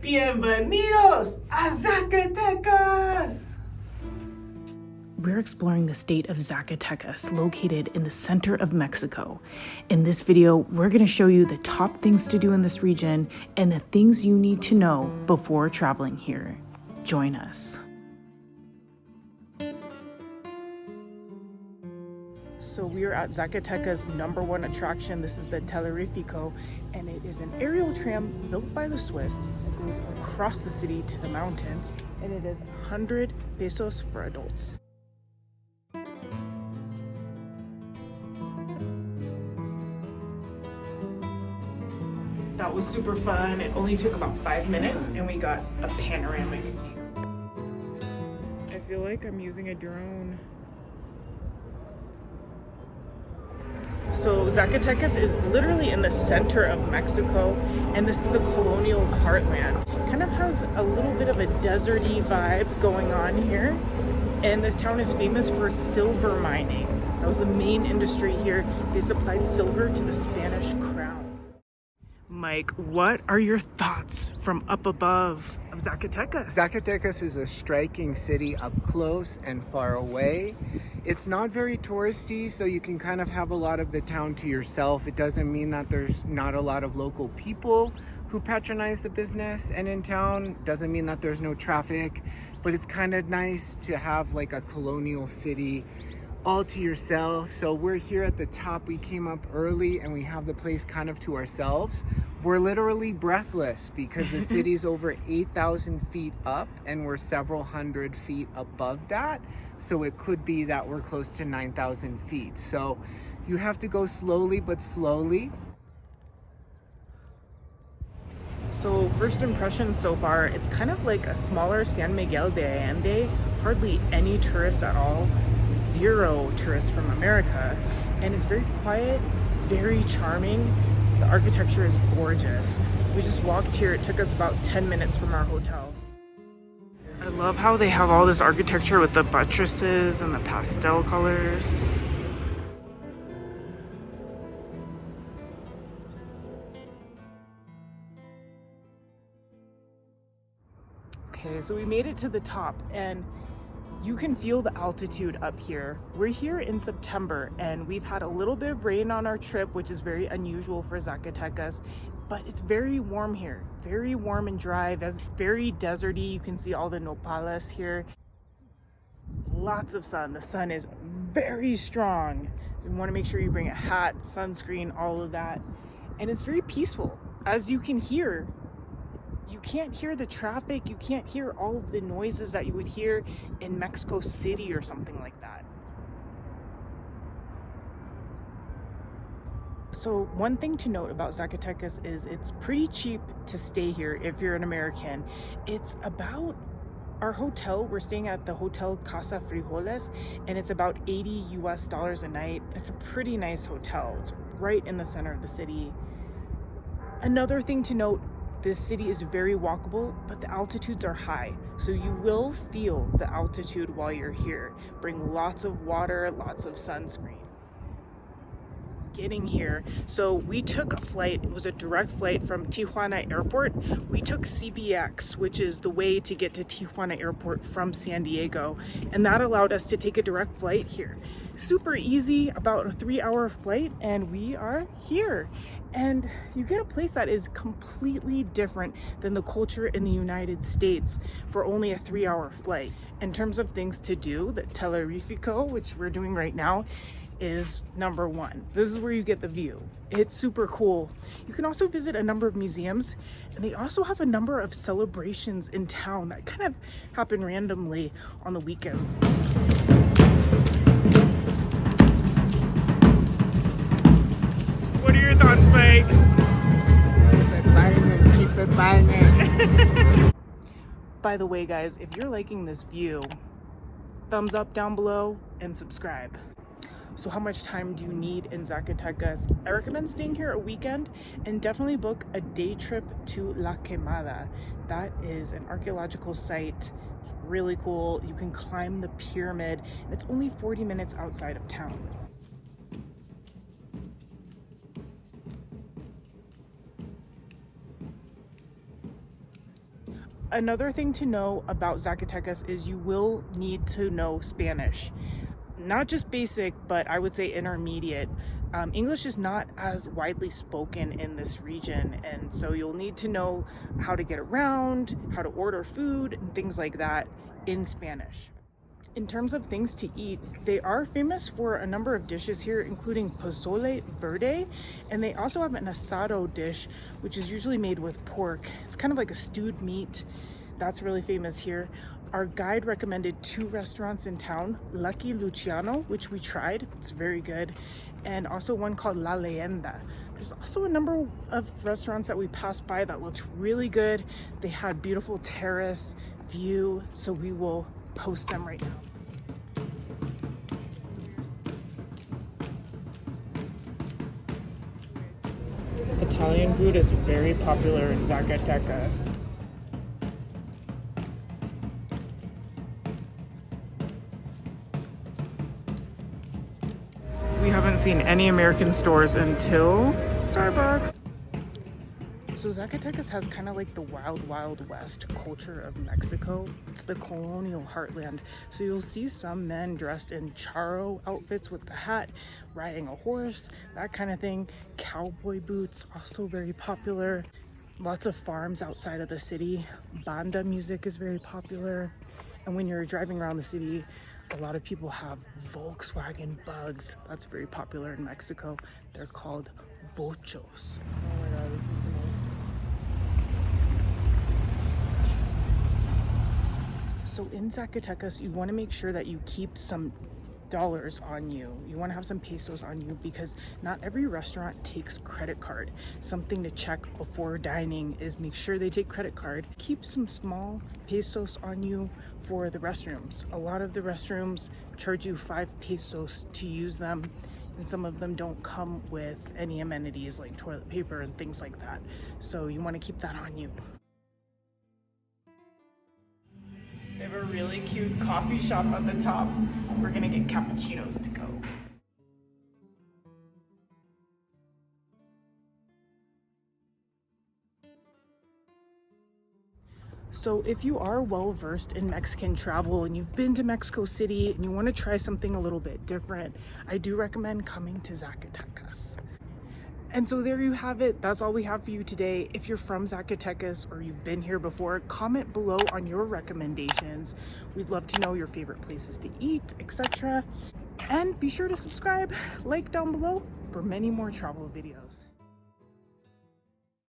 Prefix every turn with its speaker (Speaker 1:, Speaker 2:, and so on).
Speaker 1: Bienvenidos a Zacatecas! We're exploring the state of Zacatecas, located in the center of Mexico. In this video, we're going to show you the top things to do in this region and the things you need to know before traveling here. Join us. So we are at Zacatecas' #1 attraction. This is the Teleférico, and it is an aerial tram built by the Swiss that goes across the city to the mountain, and it is 100 pesos for adults. That was super fun. It only took about 5 minutes, and we got a panoramic view. I feel like I'm using a drone. So Zacatecas is literally in the center of Mexico, and this is the colonial heartland. It kind of has a little bit of a deserty vibe going on here, and this town is famous for silver mining. That was the main industry here. They supplied silver to the Spanish crown. Mike, what are your thoughts from up above of Zacatecas?
Speaker 2: Zacatecas is a striking city up close and far away. It's not very touristy, so you can kind of have a lot of the town to yourself. It doesn't mean that there's not a lot of local people who patronize the business, and in town doesn't mean that there's no traffic, but it's kind of nice to have like a colonial city all to yourself. So we're here at the top. We came up early and we have the place kind of to ourselves. We're literally breathless because the city's over 8,000 feet up and we're several hundred feet above that. So it could be that we're close to 9,000 feet. So you have to go slowly but slowly.
Speaker 1: So first impressions so far, it's kind of like a smaller San Miguel de Allende. Hardly any tourists at all. 0 tourists from America, and it's very quiet, very charming. The architecture is gorgeous. We just walked here. It took us about 10 minutes from our hotel. I love how they have all this architecture with the buttresses and the pastel colors. Okay, so we made it to the top, and you can feel the altitude up here. We're here in September, and we've had a little bit of rain on our trip, which is very unusual for Zacatecas, but it's very warm here. Very warm and dry, very deserty. You can see all the nopales here. Lots of sun. The sun is very strong. So you want to make sure you bring a hat, sunscreen, all of that. And it's very peaceful. As you can hear, you can't hear the traffic, you can't hear all of the noises that you would hear in Mexico City or something like that. So one thing to note about Zacatecas is it's pretty cheap to stay here if you're an American. It's about, our hotel, we're staying at the Hotel Casa Frijoles, and it's about $80 US a night. It's a pretty nice hotel. It's right in the center of the city. Another thing to note, this city is very walkable, but the altitudes are high, so you will feel the altitude while you're here. Bring lots of water, lots of sunscreen. Getting here, so we took a flight. It was a direct flight from Tijuana Airport. We took CBX, which is the way to get to Tijuana Airport from San Diego, and that allowed us to take a direct flight here. Super easy, about a 3-hour flight, and we are here. And you get a place that is completely different than the culture in the United States for only a 3-hour flight. In terms of things to do, the Teleférico, which we're doing right now, is #1. This is where you get the view. It's super cool. You can also visit a number of museums, and they also have a number of celebrations in town that kind of happen randomly on the weekends. What are your thoughts, Mike?
Speaker 2: Keep it banging.
Speaker 1: By the way, guys, if you're liking this view, thumbs up down below and subscribe. So how much time do you need in Zacatecas? I recommend staying here a weekend, and definitely book a day trip to La Quemada. That is an archaeological site, really cool. You can climb the pyramid, and it's only 40 minutes outside of town. Another thing to know about Zacatecas is you will need to know Spanish. Not just basic, but I would say intermediate. English is not as widely spoken in this region, and so you'll need to know how to get around, how to order food, and things like that in Spanish. In terms of things to eat, they are famous for a number of dishes here, including pozole verde, and they also have an asado dish, which is usually made with pork. It's kind of like a stewed meat. That's really famous here. Our guide recommended 2 restaurants in town, Lucky Luciano, which we tried, it's very good, and also one called La Leyenda. There's also a number of restaurants that we passed by that looked really good. They had beautiful terrace view, so we will post them right now. Italian food is very popular in Zacatecas. We haven't seen any American stores until Starbucks. So Zacatecas has kind of like the wild, wild west culture of Mexico. It's the colonial heartland. So you'll see some men dressed in charro outfits with the hat, riding a horse, that kind of thing. Cowboy boots, also very popular. Lots of farms outside of the city. Banda music is very popular. And when you're driving around the city, a lot of people have Volkswagen Bugs. That's very popular in Mexico. They're called Vochos. Oh my god, this is the most. So in Zacatecas, you want to make sure that you keep some dollars on you. You want to have some pesos on you because not every restaurant takes credit card. Something to check before dining is make sure they take credit card. Keep some small pesos on you for the restrooms. A lot of the restrooms charge you 5 pesos to use them, and some of them don't come with any amenities like toilet paper and things like that. So you want to keep that on you. They have a really cute coffee shop at the top. We're gonna get cappuccinos to go. So if you are well versed in Mexican travel and you've been to Mexico City and you want to try something a little bit different, I do recommend coming to Zacatecas. And so there you have it. That's all we have for you today. If you're from Zacatecas or you've been here before, comment below on your recommendations. We'd love to know your favorite places to eat, etc. And be sure to subscribe, like down below for many more travel videos.